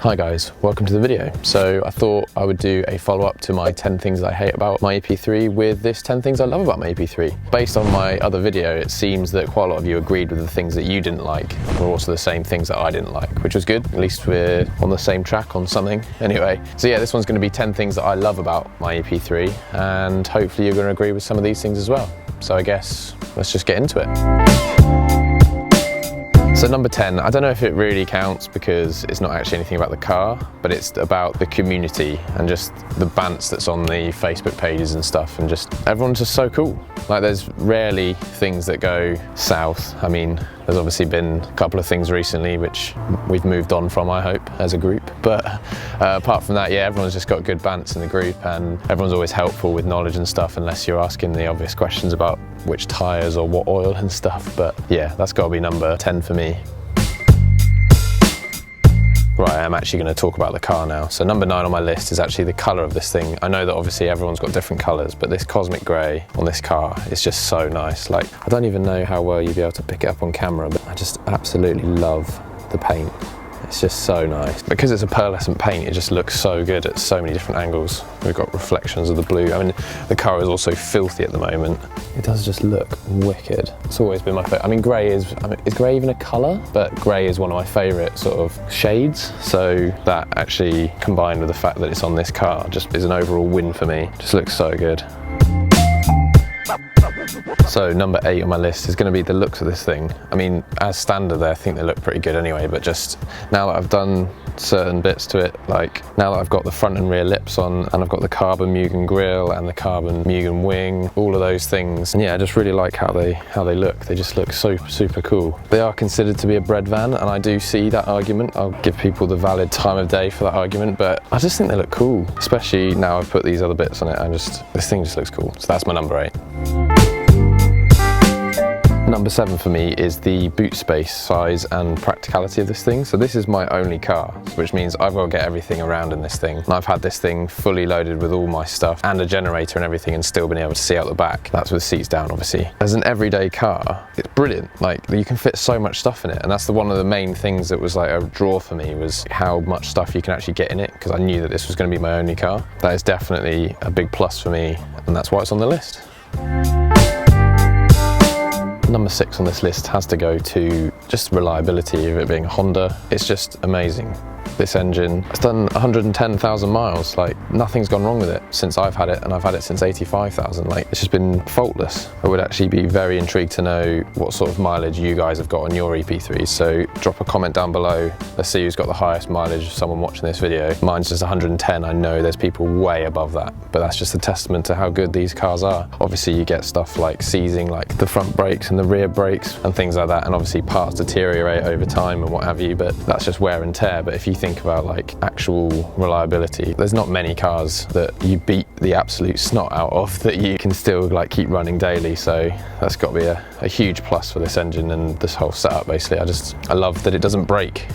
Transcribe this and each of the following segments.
Hi guys, welcome to the video. So I thought I would do a follow-up to my 10 things I hate about my EP3 with this 10 things I love about my EP3. Based on my other video, it seems that quite a lot of you agreed with the things that you didn't like were also the same things that I didn't like, which was good. At least we're on the same track on something. Anyway, so yeah, this one's going to be 10 things that I love about my EP3, and hopefully you're going to agree with some of these things as well. So I guess let's just get into it. So number 10, I don't know if it really counts because it's not actually anything about the car, but it's about the community and just the bants that's on the Facebook pages and stuff, and just everyone's just so cool. Like, there's rarely things that go south. I mean, there's obviously been a couple of things recently which we've moved on from, I hope, as a group. But apart from that, yeah, everyone's just got good bants in the group, and everyone's always helpful with knowledge and stuff, unless you're asking the obvious questions about which tyres or what oil and stuff. But yeah, that's got to be number 10 for me. Right, I'm actually going to talk about the car now. So number 9 on my list is actually the colour of this thing. I know that obviously everyone's got different colours, but this cosmic grey on this car is just so nice. Like, I don't even know how well you'd be able to pick it up on camera, but I just absolutely love the paint. It's just so nice. Because it's a pearlescent paint, it just looks so good at so many different angles. We've got reflections of the blue. I mean, the car is also filthy at the moment. It does just look wicked. It's always been my favourite. I mean, grey is grey even a colour? But grey is one of my favourite sort of shades. So that actually, combined with the fact that it's on this car, just is an overall win for me. Just looks so good. So number 8 on my list is going to be the looks of this thing. I mean, as standard I think they look pretty good anyway, but just now that I've done certain bits to it, like now that I've got the front and rear lips on, and I've got the carbon Mugen grille and the carbon Mugen wing, all of those things, and yeah, I just really like how they look. They just look so super cool. They are considered to be a bread van, and I do see that argument. I'll give people the valid time of day for that argument, but I just think they look cool, especially now I've put these other bits on it. This thing just looks cool. So that's my number 8. Number 7 for me is the boot space, size and practicality of this thing. So this is my only car, which means I've got to get everything around in this thing. And I've had this thing fully loaded with all my stuff and a generator and everything, and still been able to see out the back. That's with seats down, obviously. As an everyday car, it's brilliant. Like, you can fit so much stuff in it, and that's one of the main things that was like a draw for me, was how much stuff you can actually get in it, because I knew that this was going to be my only car. That is definitely a big plus for me, and that's why it's on the list. Number 6 on this list has to go to just reliability of it being a Honda. It's just amazing. This engine, it's done 110,000 miles, like nothing's gone wrong with it since I've had it, and I've had it since 85,000. Like, it's just been faultless. I would actually be very intrigued to know what sort of mileage you guys have got on your EP3s, so drop a comment down below. Let's see who's got the highest mileage of someone watching this video. Mine's just 110. I know there's people way above that, but that's just a testament to how good these cars are. Obviously you get stuff like seizing, like the front brakes and the rear brakes and things like that, and obviously parts deteriorate over time and what have you, but that's just wear and tear. But if you think about like actual reliability, there's not many cars that you beat the absolute snot out of that you can still like keep running daily. So that's got to be a huge plus for this engine and this whole setup. Basically, I love that it doesn't break.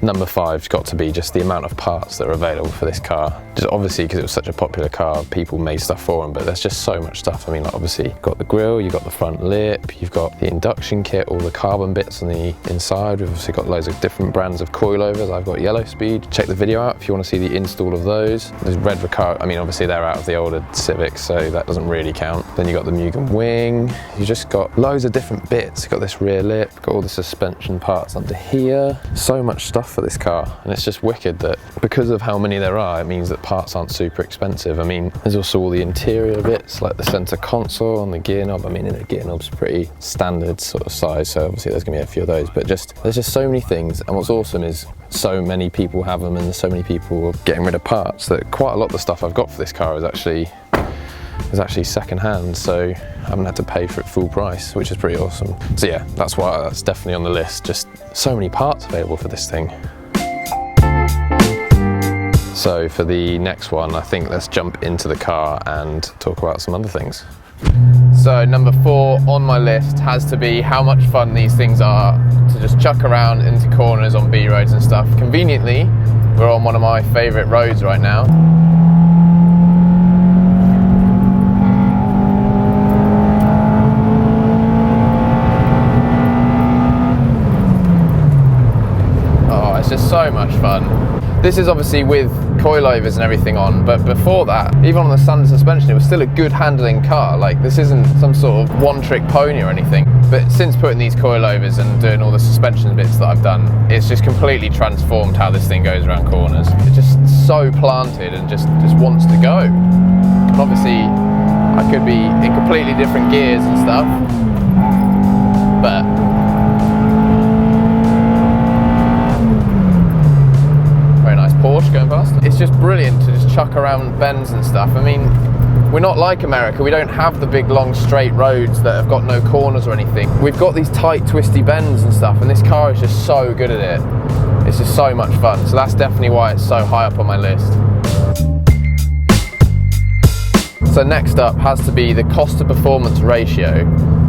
Number 5's got to be just the amount of parts that are available for this car. Just obviously because it was such a popular car, people made stuff for them, but there's just so much stuff. I mean, like, obviously you've got the grille, you've got the front lip, you've got the induction kit, all the carbon bits on the inside. We've obviously got loads of different brands of coilovers. I've got Yellow Speed. Check the video out if you want to see the install of those. There's red Recaro. I mean, obviously they're out of the older Civic, so that doesn't really count. Then you got the Mugen wing. You just got loads of different bits. You've got this rear lip, got all the suspension parts under here. So much stuff for this car, and it's just wicked that because of how many there are, it means that parts aren't super expensive. I mean, there's also all the interior bits, like the center console and the gear knob. I mean, the gear knob's pretty standard sort of size, so obviously there's gonna be a few of those, but there's just so many things. And what's awesome is so many people have them, and there's so many people getting rid of parts, that quite a lot of the stuff I've got for this car is actually second hand, so I haven't had to pay for it full price, which is pretty awesome. So yeah, that's why that's definitely on the list. Just so many parts available for this thing. So for the next one, I think let's jump into the car and talk about some other things. So number 4 on my list has to be how much fun these things are to just chuck around into corners on B roads and stuff. Conveniently, we're on one of my favourite roads right now. so much fun. This is obviously with coilovers and everything on, but before that, even on the standard suspension, it was still a good handling car. Like, this isn't some sort of one-trick pony or anything. But since putting these coilovers and doing all the suspension bits that I've done, it's just completely transformed how this thing goes around corners. It's just so planted and just wants to go. And obviously, I could be in completely different gears and stuff, but very nice Porsche going past. It's just brilliant to just chuck around bends and stuff. I mean, we're not like America. We don't have the big long straight roads that have got no corners or anything. We've got these tight twisty bends and stuff, and this car is just so good at it. It's just so much fun. So that's definitely why it's so high up on my list. So next up has to be the cost to performance ratio.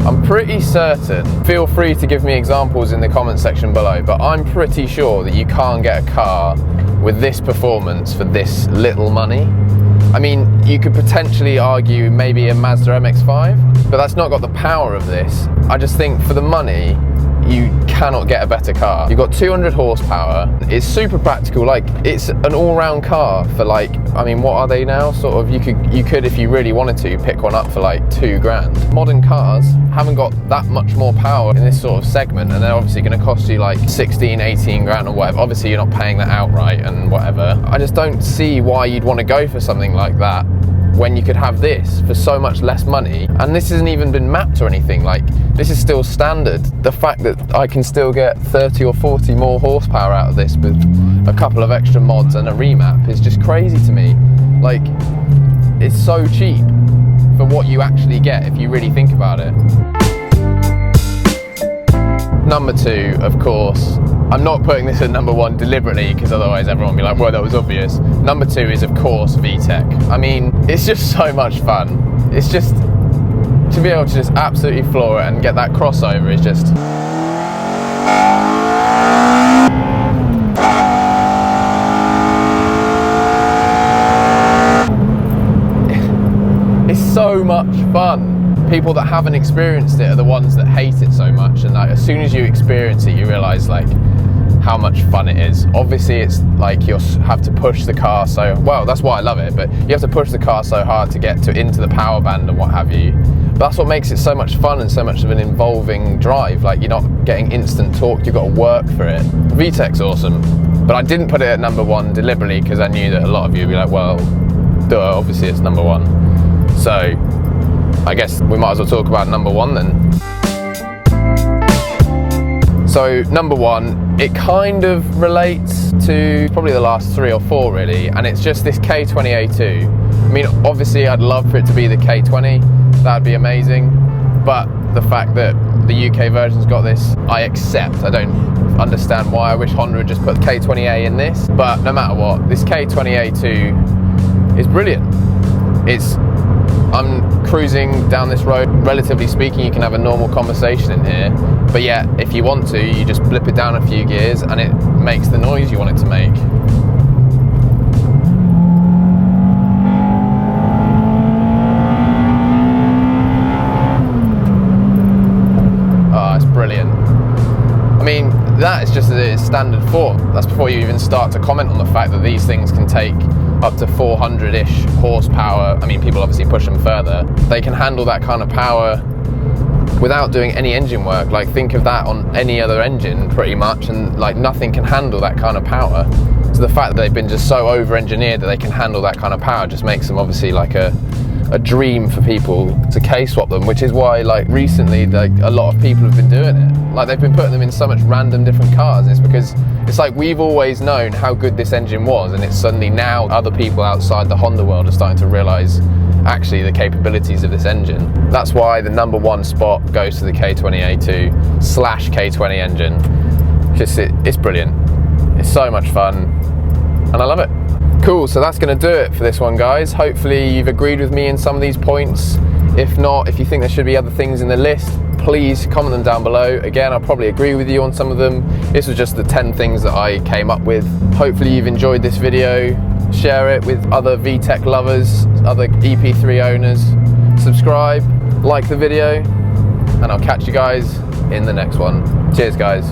I'm pretty certain, feel free to give me examples in the comment section below, but I'm pretty sure that you can't get a car with this performance for this little money. I mean, you could potentially argue maybe a Mazda MX-5, but that's not got the power of this. I just think for the money, you cannot get a better car. You've got 200 horsepower, it's super practical, like it's an all-round car for like, I mean, what are they now? Sort of, you could if you really wanted to, pick one up for like $2,000. Modern cars haven't got that much more power in this sort of segment, and they're obviously gonna cost you like 16, 18 grand or whatever. Obviously you're not paying that outright and whatever. I just don't see why you'd wanna go for something like that when you could have this for so much less money. And this hasn't even been mapped or anything, like this is still standard. The fact that I can still get 30 or 40 more horsepower out of this with a couple of extra mods and a remap is just crazy to me. Like, it's so cheap for what you actually get if you really think about it. Number two, of course, I'm not putting this at number one deliberately because otherwise everyone will be like, well, that was obvious. Number two is, of course, VTech. I mean, it's just so much fun. It's just, to be able to just absolutely floor it and get that crossover is just... It's so much fun. People that haven't experienced it are the ones that hate it so much, and like as soon as you experience it, you realise like how much fun it is. Obviously it's like you have to push the car so, well, that's why I love it, but you have to push the car so hard to get into the power band and what have you. But that's what makes it so much fun and so much of an involving drive. Like, you're not getting instant torque, you've got to work for it. VTech's awesome, but I didn't put it at number one deliberately because I knew that a lot of you would be like, well, duh, obviously it's number one. So I guess we might as well talk about number one then. So number one, it kind of relates to probably the last 3 or 4 really, and it's just this K20A2. I mean, obviously I'd love for it to be the K20, that'd be amazing, but the fact that the UK version's got this, I accept. I don't understand why. I wish Honda had just put K20A in this, but no matter what, this K20A2 is brilliant. I'm cruising down this road, relatively speaking, you can have a normal conversation in here, but yet if you want to, you just blip it down a few gears and it makes the noise you want it to make. Oh, it's brilliant. I mean, that is just its standard form. That's before you even start to comment on the fact that these things can take up to 400-ish horsepower. I mean, people obviously push them further. They can handle that kind of power without doing any engine work. Like, think of that on any other engine pretty much, and like nothing can handle that kind of power. So the fact that they've been just so over-engineered that they can handle that kind of power just makes them obviously like a dream for people to K-swap them, which is why like recently like a lot of people have been doing it. Like, they've been putting them in so much random different cars. It's because it's like we've always known how good this engine was, and it's suddenly now other people outside the Honda world are starting to realise actually the capabilities of this engine. That's why the number one spot goes to the K20A2 / K20 engine. Just it's brilliant. It's so much fun and I love it. Cool, so that's going to do it for this one, guys. Hopefully you've agreed with me in some of these points. If not, if you think there should be other things in the list, please comment them down below. Again, I'll probably agree with you on some of them. This was just the 10 things that I came up with. Hopefully you've enjoyed this video. Share it with other VTech lovers, other EP3 owners. Subscribe, like the video, and I'll catch you guys in the next one. Cheers, guys.